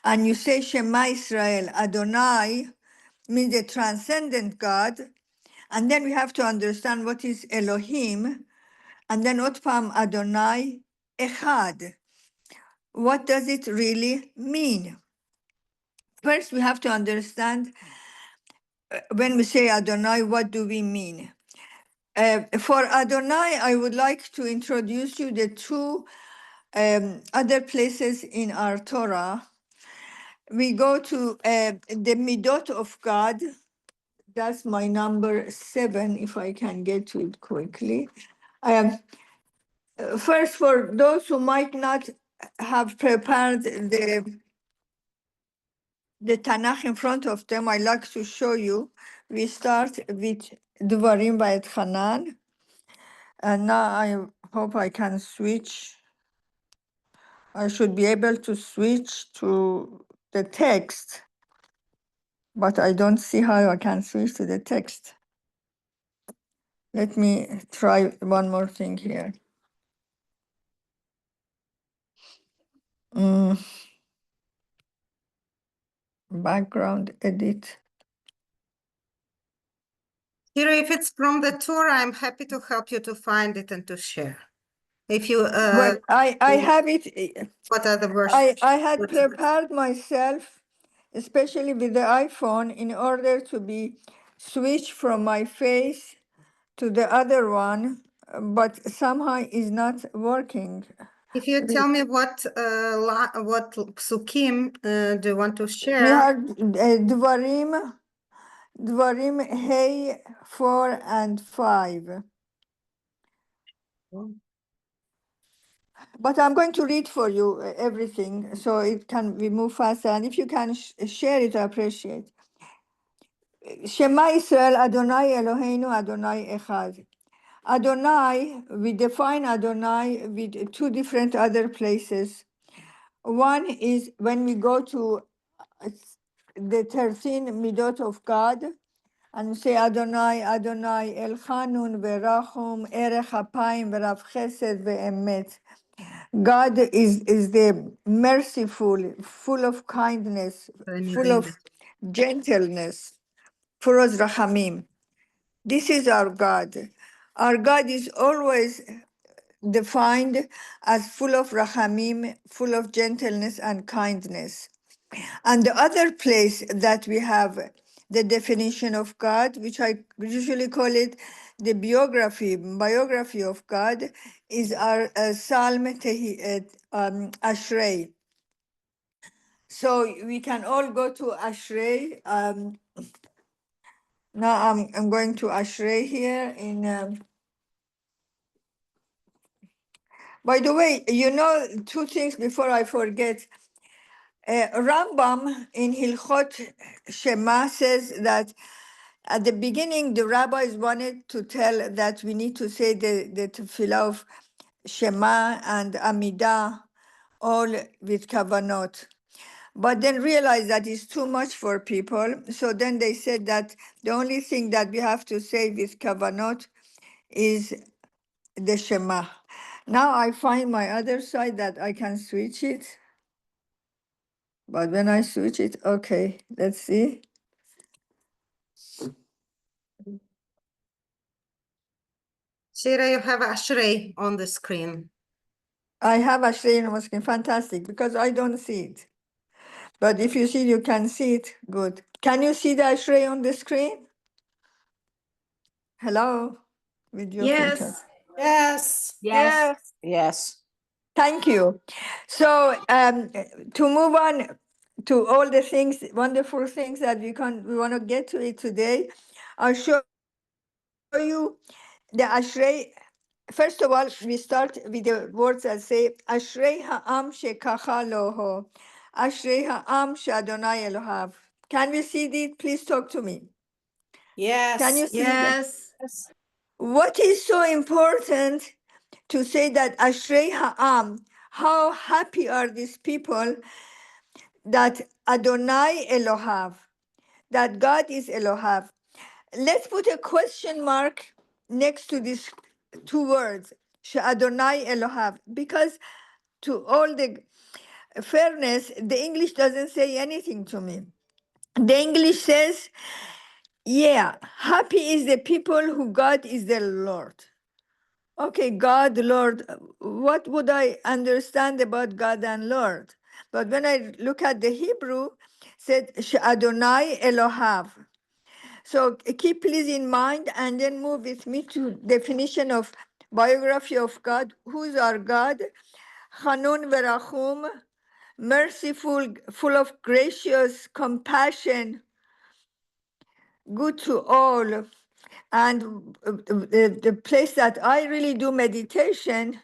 and you say Shema Israel, Adonai means the transcendent God, and then we have to understand what is Elohim, and then Otpam Adonai Echad. What does it really mean? First, we have to understand when we say Adonai, what do we mean? For Adonai, I would like to introduce you the two other places in our Torah. We go to the Midot of God. That's my number 7, if I can get to it quickly. First, for those who might not have prepared the Tanakh in front of them, I like to show you. We start with Dvarim by Hanan. And now I hope I can switch. I should be able to switch to the text, but I don't see how I can switch to the text. Let me try one more thing here. Background edit. Shira, if it's from the Torah, I'm happy to help you to find it and to share. If you Well, I have it. what are the verses? I had prepared myself, especially with the iPhone, in order to be switched from my face to the other one, but somehow is not working. If you tell me what psukim do you want to We share? have Dvarim Hey 4 and 5. But I'm going to read for you everything so it can we move faster. And if you can share it, I appreciate. Shema Israel Adonai Eloheinu Adonai Echad. Adonai, we define Adonai with two different other places. One is when we go to the 13 Midot of God, and we say Adonai, Adonai, El Chanun, Verachum, Erech Apayim, Verav Chesed, Ve'emet. God is the merciful, full of kindness, full of gentleness, full of rachamim. This is our God. Our God is always defined as full of rachamim, full of gentleness and kindness. And the other place that we have the definition of God, which I usually call it the biography of God, is our Psalm Ashrei. So we can all go to Ashrei. Now I'm going to Ashrei here in. By the way, you know, two things before I forget. Rambam in Hilchot Shema says that at the beginning, the rabbis wanted to tell that we need to say the tefillah of Shema and Amidah all with kavanot. But then realized that it's too much for people. So then they said that the only thing that we have to say with kavanot is the Shema. Now I find my other side that I can switch it. But when I switch it, okay, let's see. Shira, you have Ashrei on the screen. I have Ashrei on my screen, fantastic, because I don't see it. But if you see, you can see it, good. Can you see the Ashrei on the screen? Hello? With your filter. Yes. Yes. Yes. Thank you. So to move on to all the things, wonderful things that we want to get to it today, I'll show you the Ashrei. First of all, we start with the words that say, Ashrei ha'am shekacha loho, Ashrei ha'am she'Adonai Elohav. Can we see it? Please talk to me. Yes. Can you see that? Yes. What is so important to say that Ashrei ha'am, how happy are these people that Adonai Elohav, that God is Elohav. Let's put a question mark next to these two words, Adonai Elohav, because to all the fairness, the English doesn't say anything to me. The English says, yeah, happy is the people who God is their Lord. Okay, God, Lord, what would I understand about God and Lord? But when I look at the Hebrew, said Adonai Elohav. So keep please in mind and then move with me to definition of biography of God. Who's our God? Hanun Verachum, merciful, full of gracious compassion, good to all. And the place that I really do meditation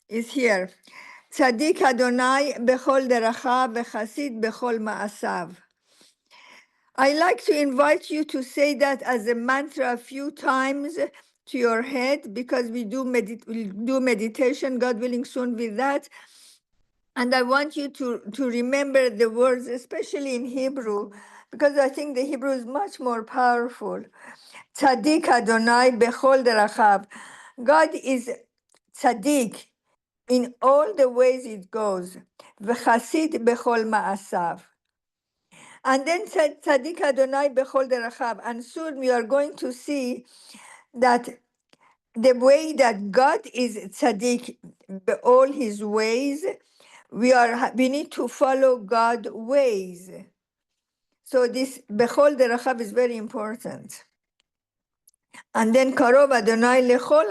is here. Tzadik Adonai bechol derachav v'chasid bechol ma'asav. I like to invite you to say that as a mantra a few times to your head, because we'll do meditation, God willing, soon with that. And I want you to remember the words, especially in Hebrew, because I think the Hebrew is much more powerful. Tzadik Adonai bechol derachav. God is tzaddik in all the ways it goes. V'chasid bechol ma'asav. And then said Tzadik Adonai bechol derachav. And soon we are going to see that the way that God is tzaddik by all his ways, we need to follow God's ways. So this bechol derachav is very important. And then karov Adonai lechol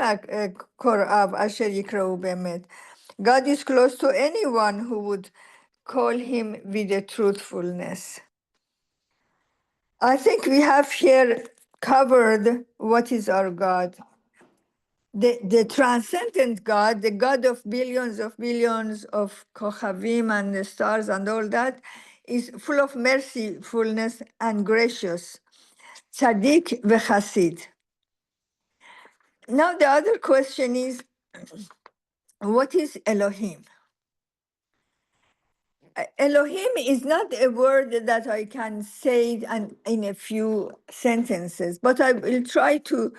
korav asher yikrau bemet. God is close to anyone who would call him with a truthfulness. I think we have here covered what is our God. The transcendent God, the God of billions of kochavim and the stars and all that, is full of mercifulness and gracious. Tzaddik v'chasid. Now the other question is, what is Elohim? Elohim is not a word that I can say in a few sentences, but I will try to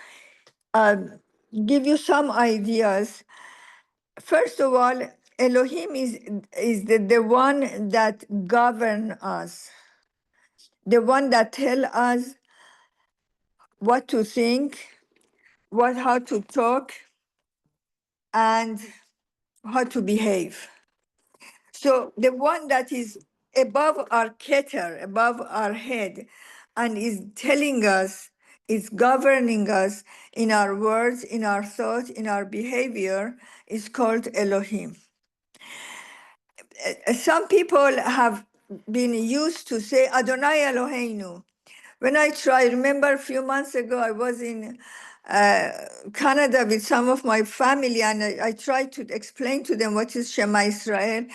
give you some ideas. First of all, Elohim is the one that govern us, the one that tell us what to think, how to talk, and how to behave. So the one that is above our keter, above our head, and is telling us, is governing us in our words, in our thoughts, in our behavior, is called Elohim. Some people have been used to say Adonai Eloheinu. When I remember a few months ago, I was in Canada with some of my family, and I tried to explain to them what is Shema Israel.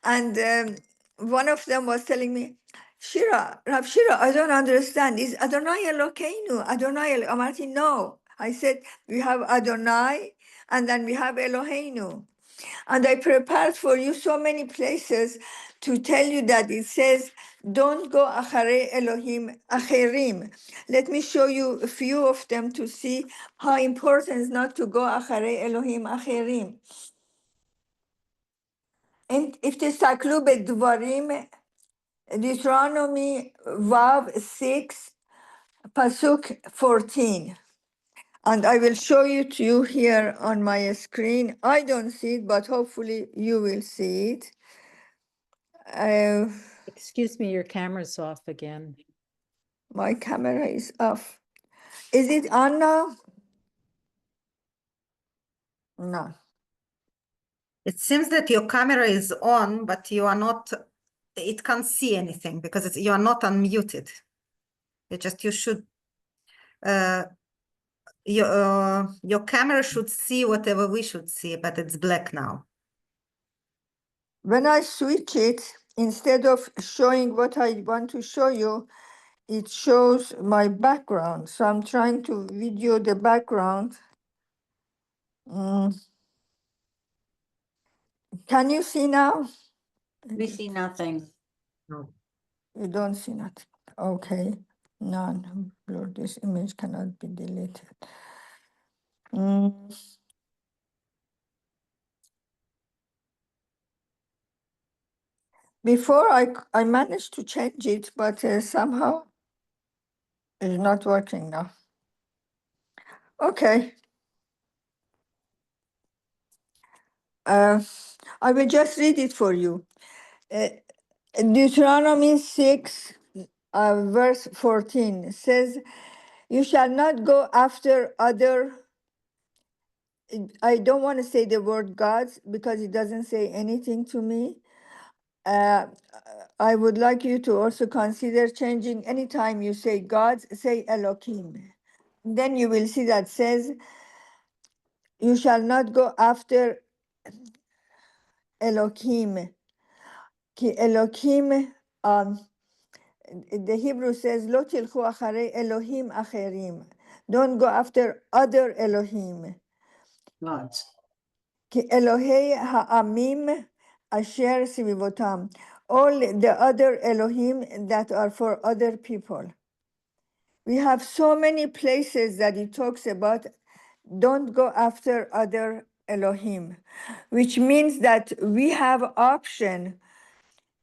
And one of them was telling me, Shira, Rav Shira, I don't understand. Is Adonai Elokeinu? Adonai Amarti, no. I said, we have Adonai, and then we have Eloheinu. And I prepared for you so many places to tell you that it says, don't go acharei Elohim acherim. Let me show you a few of them to see how important it is not to go acharei Elohim acherim. And if תסתכלו בדברים, Deuteronomy Vav 6, Pasuk 14. And I will show it to you here on my screen. I don't see it, but hopefully you will see it. Excuse me, your camera's off again. My camera is off. Is it on now? No. It seems that your camera is on, but you are not, it can't see anything because you are not unmuted. You should, your camera should see whatever we should see, but it's black now. When I switch it, instead of showing what I want to show you, it shows my background. So I'm trying to video the background. Can you see now? We see nothing. No. You don't see nothing. Okay. None. Lord, this image cannot be deleted. Mm. Before I managed to change it, but somehow it's not working now. Okay. I will just read it for you. Deuteronomy 6, verse 14 says, "You shall not go after other," I don't want to say the word gods because it doesn't say anything to me. I would like you to also consider changing anytime you say gods, say Elohim. Then you will see that says, "You shall not go after Elohim." Ki Elohim, the Hebrew says, "Lo tilchu acharei Elohim acherim." Don't go after other Elohim. Gods. Ki Elohei ha'amim asher sivivotam. All the other Elohim that are for other people. We have so many places that it talks about don't go after other Elohim, which means that we have option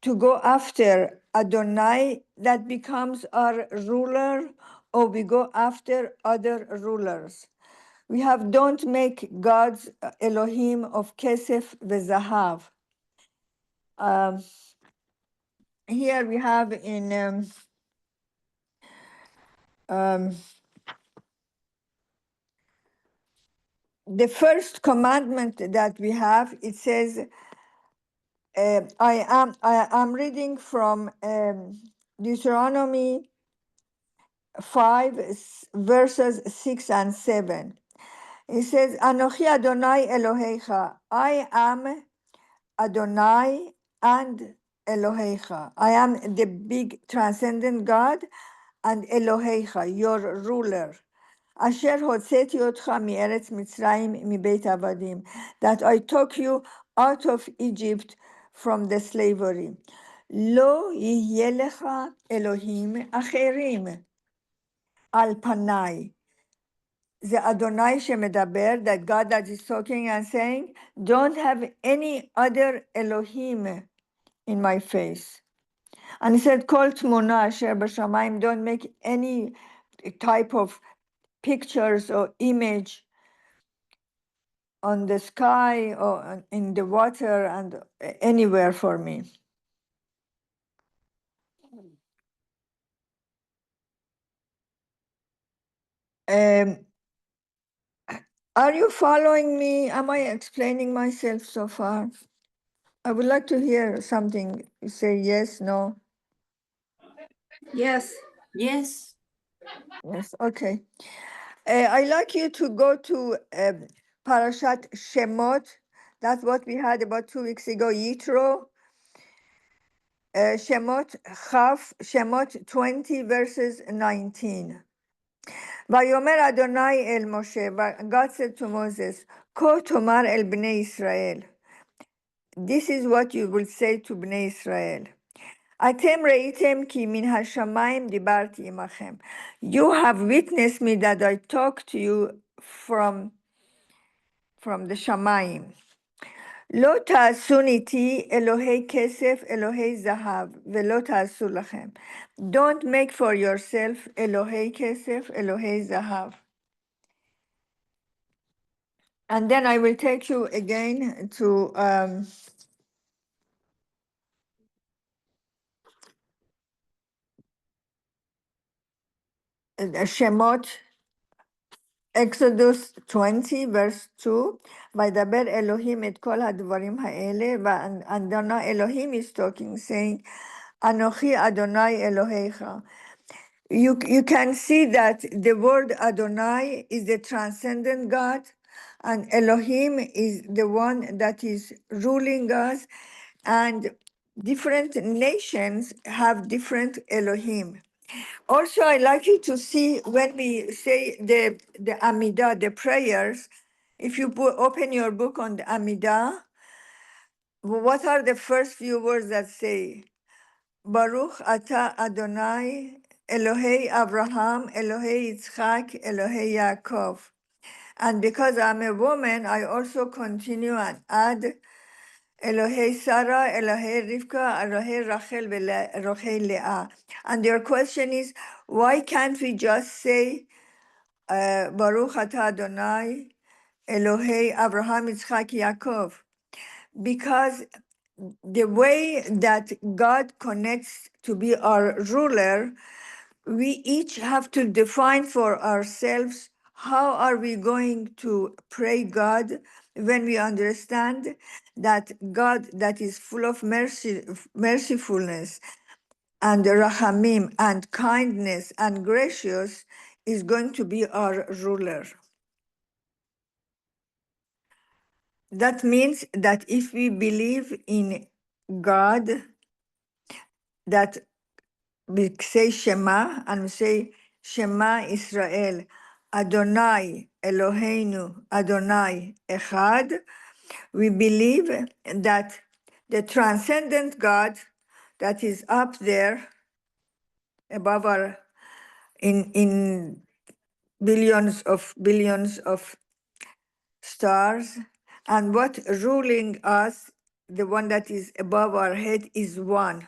to go after Adonai that becomes our ruler, or we go after other rulers. We have don't make gods Elohim of Kesef v'Zahav. Here we have in the first commandment that we have, it says, I am reading from Deuteronomy 5, verses 6 and 7. It says, "Anochi Adonai Elohecha." I am Adonai and Elohecha. I am the big transcendent God and Elohecha, your ruler. Asher hotzeti otcha mieretz Mitzrayim mibeit avadim. That I took you out of Egypt from the slavery. Lo yihye lecha Elohim acherim al panai. The Adonai Shemedaber, that God that is talking and saying, don't have any other Elohim in my face. And he said, Kol tmuna asher b'shamayim, don't make any type of pictures or image on the sky or in the water and anywhere for me. Are you following me? Am I explaining myself so far? I would like to hear something. You say yes, no? Yes. Yes. Yes, okay. I'd like you to go to Parashat Shemot. That's what we had about 2 weeks ago, Yitro. Shemot 20, verses 19. Vayomer Adonai el Moshe, God said to Moses, Ko tomar el bnei Israel. This is what you will say to bnei Israel. Atem reitem ki min hashamayim dibarti imachem. You have witnessed me that I talk to you from the Shamayim. Lo ta'asun iti Elohei kesef, Elohei zahav, velo ta'asu lachem. Don't make for yourself Elohei kesef, Elohei zahav. And then I will take you again to Shemot, Exodus 20, verse 2. Vaydaber Elohim et kol hadvarim ha'ele. And Adonai Elohim is talking, saying, Anochi Adonai Elohecha. You can see that the word Adonai is the transcendent God, and Elohim is the one that is ruling us, and different nations have different Elohim. Also, I like you to see when we say the Amidah, the prayers, if you open your book on the Amidah, what are the first few words that say? Baruch Ata Adonai, Elohei Abraham, Elohei Yitzchak, Elohei Yaakov. And because I'm a woman, I also continue and add Elohei Sarah, Elohei Rivka, Elohei Rachel, Elohei Leah. And your question is, why can't we just say, Baruch Atah Adonai, Elohei Abraham, Yitzchak, Yaakov? Because the way that God connects to be our ruler, we each have to define for ourselves how are we going to pray God when we understand that God that is full of mercy, mercifulness and rachamim and kindness and gracious is going to be our ruler. That means that if we believe in God, that we say Shema and we say Shema Israel, Adonai Eloheinu, Adonai Echad, we believe that the transcendent God that is up there above our in billions of stars, and what ruling us, the one that is above our head, is one.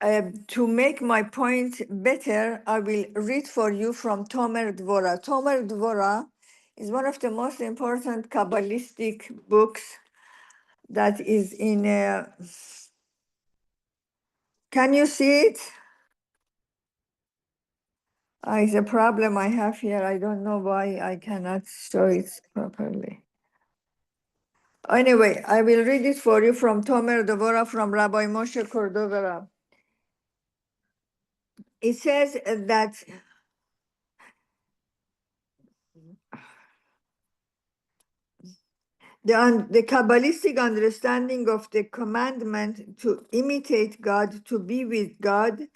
To make my point better, I will read for you from Tomer Dvorah. Tomer Dvorah is one of the most important Kabbalistic books that is in. Can you see it? It's a problem I have here. I don't know why I cannot show it properly. Anyway, I will read it for you from Tomer Dvorah from Rabbi Moshe Cordovera. It says that the Kabbalistic understanding of the commandment to imitate God, to be with God,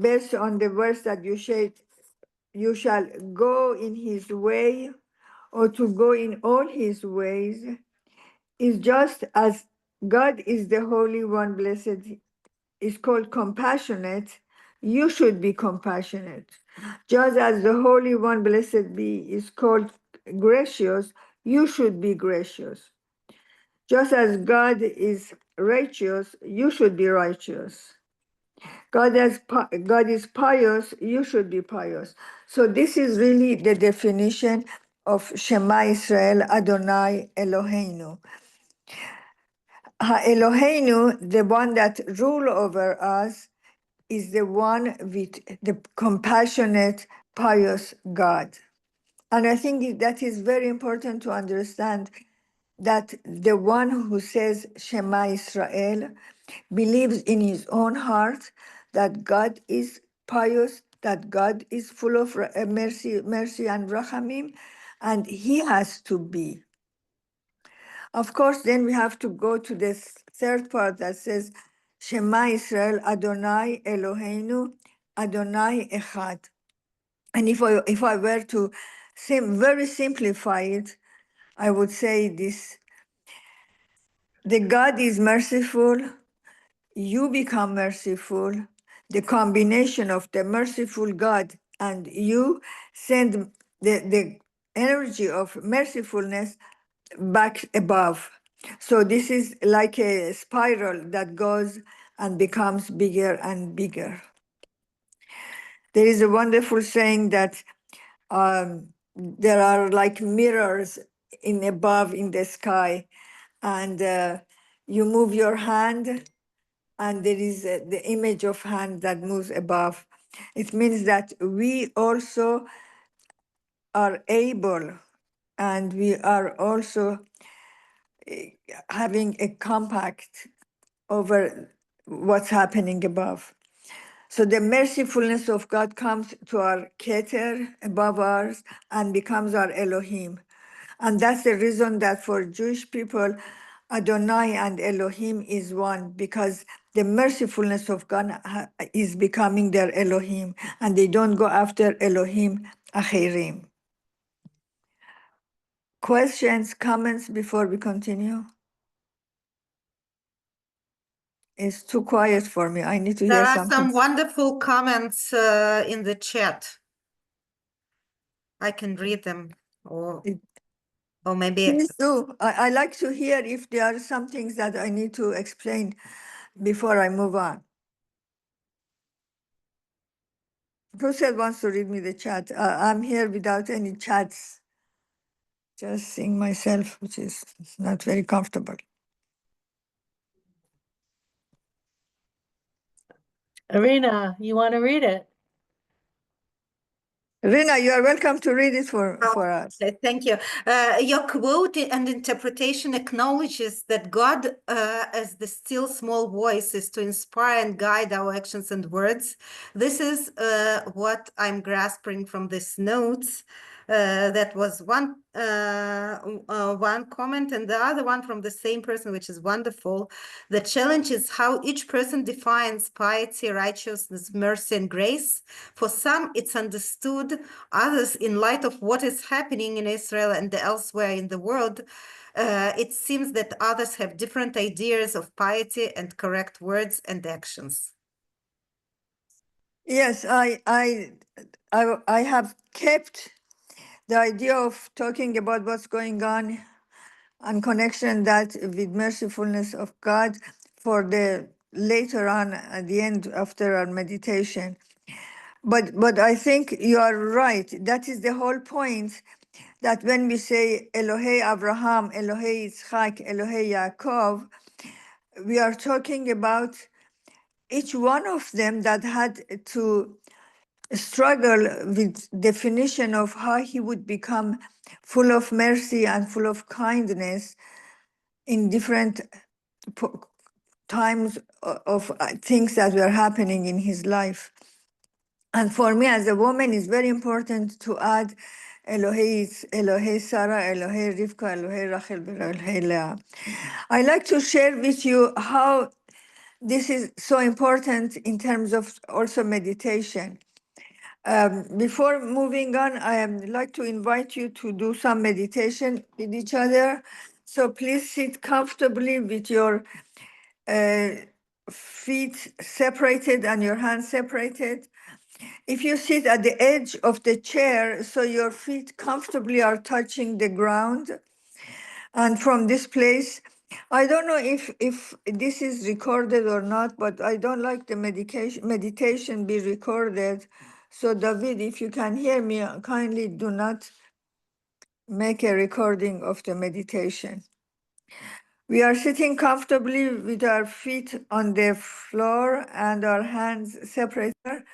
based on the verse that you shall go in his way, or to go in all his ways, is just as God is the Holy One, blessed, is called compassionate, you should be compassionate. Just as the Holy One, blessed be, is called gracious, you should be gracious. Just as God is righteous, you should be righteous. God is pious, you should be pious. So this is really the definition of Shema Israel, Adonai Eloheinu. Eloheinu, the one that rule over us, is the one with the compassionate, pious God. And I think that is very important to understand that the one who says Shema Israel believes in his own heart that God is pious, that God is full of mercy and rachamim, and he has to be. Of course, then we have to go to this third part that says Shema Israel, Adonai Eloheinu, Adonai Echad. And if I were to very simplify it, I would say this: the God is merciful, you become merciful. The combination of the merciful God and you send the energy of mercifulness back above. So this is like a spiral that goes and becomes bigger and bigger. There is a wonderful saying that there are like mirrors above in the sky, and you move your hand and there is the image of hand that moves above. It means that we also are able, and we are also having a compact over what's happening above. So the mercifulness of God comes to our Keter above ours and becomes our Elohim. And that's the reason that for Jewish people, Adonai and Elohim is one, because the mercifulness of God is becoming their Elohim, and they don't go after Elohim Achirim. Questions, comments before we continue? It's too quiet for me. I need to There hear are something. some wonderful comments in the chat. I can read them, or Or maybe Please do. I like to hear if there are some things that I need to explain before I move on. Who said wants to read me the chat? I'm here without any chats. Just seeing myself, which is not very comfortable. Irina, you want to read it? Rina, you are welcome to read it for us. Thank you. Your quote and interpretation acknowledges that God, as the still small voice, is to inspire and guide our actions and words. This is what I'm grasping from these notes. That was one comment, and the other one from the same person, which is wonderful. The challenge is how each person defines piety, righteousness, mercy, and grace. For some, it's understood. Others, in light of what is happening in Israel and elsewhere in the world, it seems that others have different ideas of piety and correct words and actions. Yes, I have kept the idea of talking about what's going on and connection that with mercifulness of God for the later on at the end after our meditation. But I think you are right. That is the whole point, that when we say Elohei Abraham, Elohei Yitzchak, Elohei Yaakov, we are talking about each one of them that had to struggle with definition of how he would become full of mercy and full of kindness in different times of things that were happening in his life. And for me as a woman, it's very important to add Elohei Sarah, Elohei Rivka, Elohei Rachel, Elohei Leah. I like to share with you how this is so important in terms of also meditation. Before moving on, I would like to invite you to do some meditation with each other. So please sit comfortably with your feet separated and your hands separated. If you sit at the edge of the chair, so your feet comfortably are touching the ground, and from this place, I don't know if this is recorded or not, but I don't like the meditation be recorded. So David, if you can hear me, kindly do not make a recording of the meditation. We are sitting comfortably with our feet on the floor and our hands separated.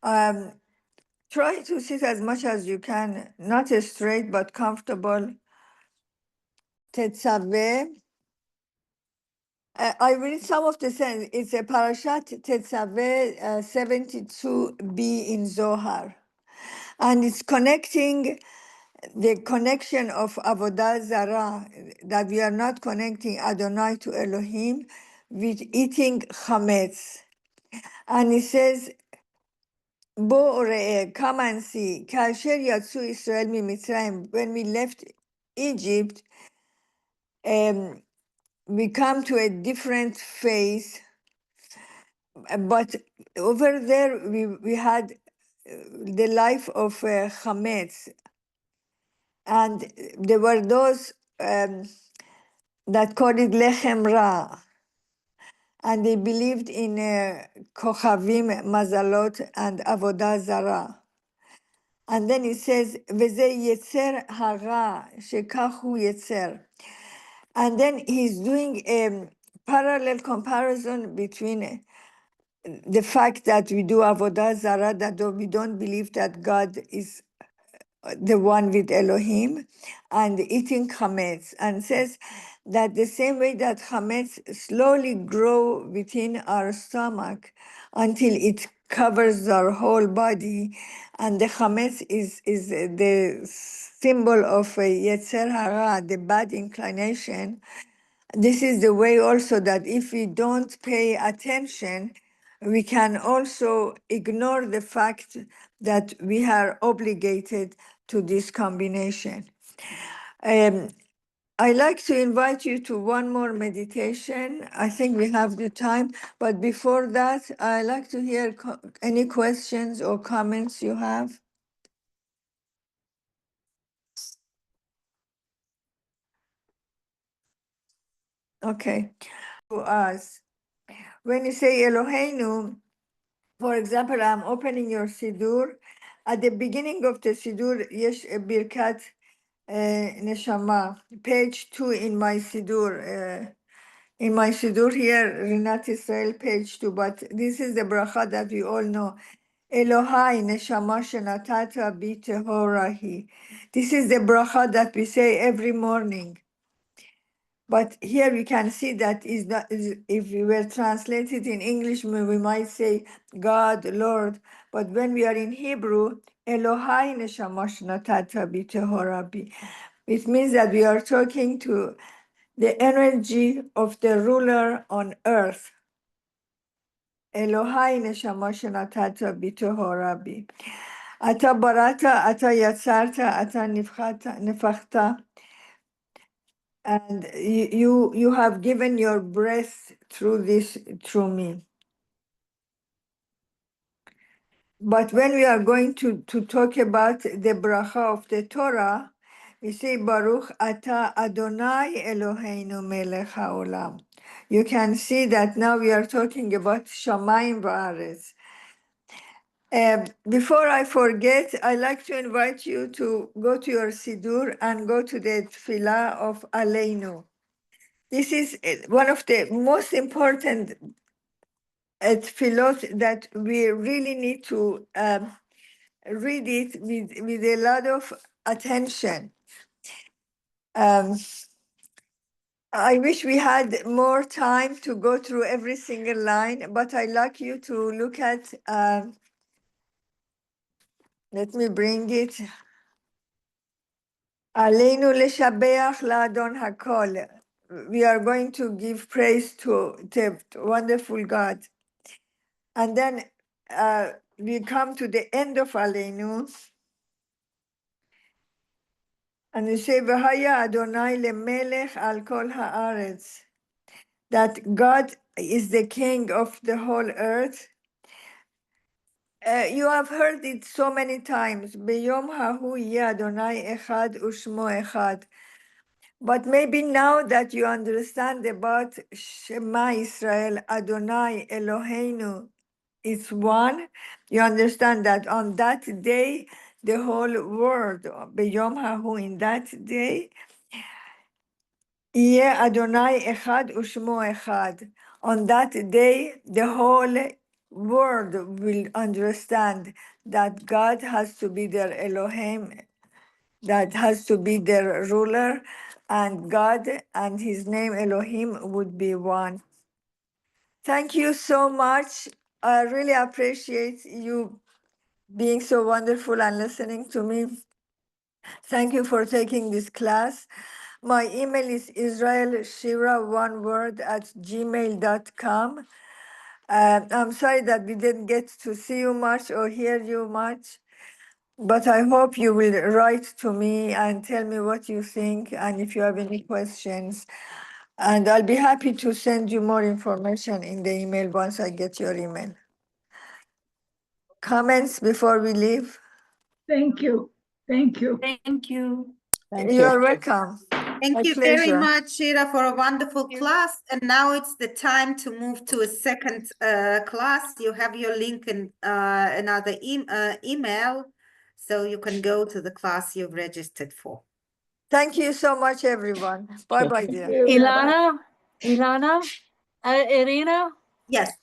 Try to sit as much as you can, not straight, but comfortable. Tetzaveh. I read some of the sense. It's a Parashat Tetzaveh 72b in Zohar. And it's connecting the connection of Avodah Zarah, that we are not connecting Adonai to Elohim with eating chametz. And it says, Bo re'eh, come and see, Kasher Yatsu Israel miMitzrayim, when we left Egypt, we come to a different phase, but over there we had the life of chametz, and there were those that called it lechem ra, and they believed in kochavim, mazalot, and avodah zarah. And then it says, "V'ze yetzer hara shekahu yetzer." And then he's doing a parallel comparison between the fact that we do avodah zarah, that we don't believe that God is the one with Elohim, and eating chametz, and says that the same way that chametz slowly grow within our stomach until it covers our whole body, and the chametz is the symbol of yetzer hara, the bad inclination. This is the way also that if we don't pay attention, we can also ignore the fact that we are obligated to this combination. I like to invite you to one more meditation. I think we have the time, but before that, I like to hear any questions or comments you have. Okay. To us, when you say Eloheinu, for example, I'm opening your Siddur. At the beginning of the Siddur, yesh birkat neshama, page 2 in my Siddur. In my Siddur here, Rinat Israel, page 2. But this is the bracha that we all know. Elohai neshama shenatata bi tehorahi. This is the bracha that we say every morning. But here we can see that is not, if we were translated in English, we might say God, Lord. But when we are in Hebrew, Elohai neshama shenatata bi tehorahi. It means that we are talking to the energy of the ruler on earth. Elohai neshama shenatata b'tohorabi. Ata barata, ata yatzarta, ata nefachta. And you have given your breath through me. But when we are going to talk about the bracha of the Torah, we say Baruch Ata Adonai Eloheinu Melech HaOlam. You can see that now we are talking about Shamayim Va'aretz. Before I forget, I like to invite you to go to your Siddur and go to the Tefillah of Aleinu. This is one of the most important tefillot that we really need to read it with a lot of attention. I wish we had more time to go through every single line, but I like you to look at, let me bring it. Aleinu leshabeach la'adon hakol. We are going to give praise to the wonderful God. And then we come to the end of Aleinu. And we say, V'haya Adonai lemelech al kol haaretz. That God is the king of the whole earth. You have heard it so many times. Beyom hahu yeh Adonai echad ushmo echad. But maybe now that you understand about Shema Israel, Adonai Eloheinu is one, you understand that on that day, the whole world, Beyom hahu, in that day, Yeh Adonai echad ushmo echad. On that day, the whole world will understand that God has to be their Elohim, that has to be their ruler, and God and his name Elohim would be one. Thank you so much. I really appreciate you being so wonderful and listening to me. Thank you for taking this class. My email is israelshira, one word, @gmail.com. I'm sorry that we didn't get to see you much or hear you much, but I hope you will write to me and tell me what you think and if you have any questions. And I'll be happy to send you more information in the email once I get your email. Comments before we leave? Thank you. Thank you. Thank you. You're welcome. Thank My you very pleasure. much, Shira, for a wonderful you. class. And now it's the time to move to a second class. You have your link in another email, so you can go to the class you've registered for. Thank you so much, everyone. Bye-bye, dear. Ilana, Irina, Yes.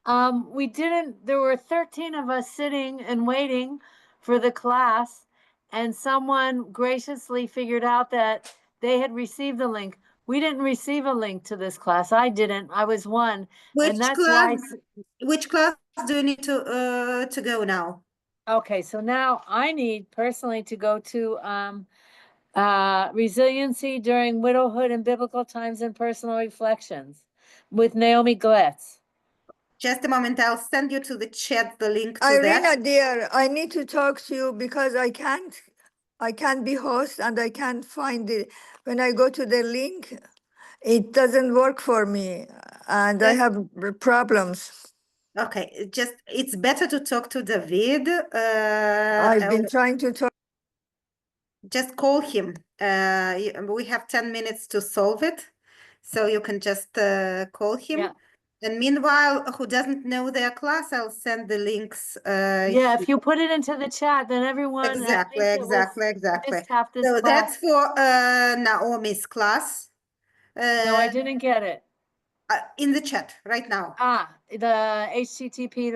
there were 13 of us sitting and waiting for the class, and someone graciously figured out that they had received the link. We didn't receive a link to this class. I didn't. I was one. And that's why. Which class do you need to go now? Okay, so now I need personally to go to Resiliency During Widowhood in Biblical Times and Personal Reflections with Naomi Gletz. Just a moment, I'll send you to the chat the link to Irina, that. dear, I need to talk to you because I can't be host and I can't find it. When I go to the link, it doesn't work for me and I have problems. Okay, it's better to talk to David. I've been trying to talk. Just call him. We have 10 minutes to solve it. So you can just call him. Yeah. And meanwhile, who doesn't know their class, I'll send the links. Yeah, if you put it into the chat, then everyone, and I Exactly, think it was exactly. missed half this So class. that's for Naomi's class. No, I didn't get it. In the chat right now. Ah, the HTTP,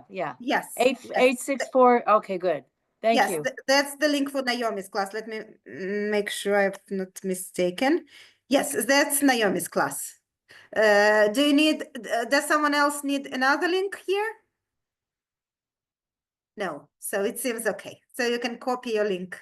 yeah. Yes. Eight, yes. 864, okay, good. Thank Yes, you. that's the link for Naomi's class. Let me make sure I've not mistaken. Yes, that's Naomi's class. Do you need, does someone else need another link here? No, so it seems okay. So you can copy your link